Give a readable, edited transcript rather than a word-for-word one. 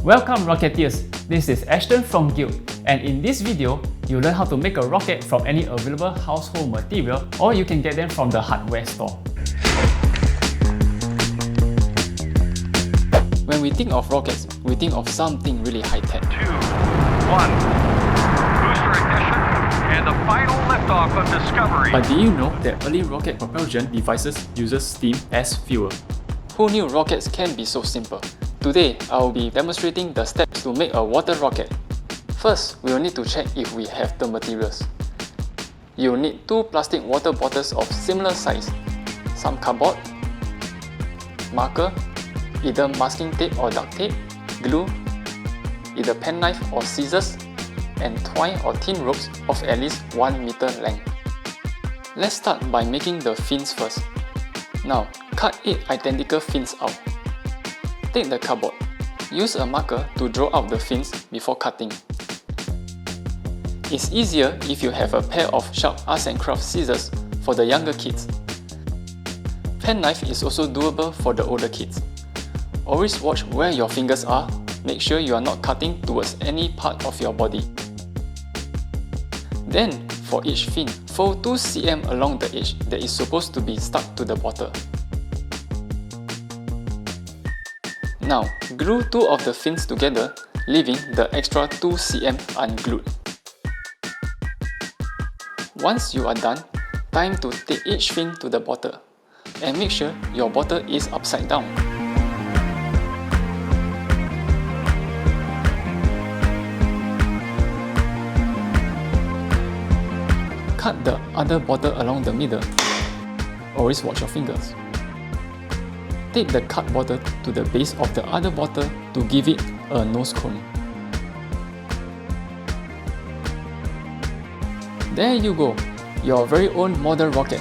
Welcome Rocketeers, this is Ashton from Guild, and in this video, you'll learn how to make a rocket from any available household material, or you can get them from the hardware store. When we think of rockets, we think of something really high-tech. 2, 1, booster ignition, and the final liftoff of Discovery. But do you know that early rocket propulsion devices uses steam as fuel? Who knew rockets can be so simple? Today, I will be demonstrating the steps to make a water rocket. First, we will need to check if we have the materials. You will need 2 plastic water bottles of similar size, some cardboard, marker, either masking tape or duct tape, glue, either penknife or scissors, and twine or thin ropes of at least 1 meter length. Let's start by making the fins first. Now, cut 8 identical fins out. Take the cardboard. Use a marker to draw out the fins before cutting. It's easier if you have a pair of sharp arts and crafts scissors for the younger kids. Penknife is also doable for the older kids. Always watch where your fingers are. Make sure you are not cutting towards any part of your body. Then, for each fin, fold 2 cm along the edge that is supposed to be stuck to the bottle. Now, glue 2 of the fins together, leaving the extra 2 cm unglued. Once you are done, time to take each fin to the bottle, and make sure your bottle is upside down. Cut the other bottle along the middle. Always watch your fingers. Take the cut bottle to the base of the other bottle to give it a nose cone. There you go, your very own model rocket.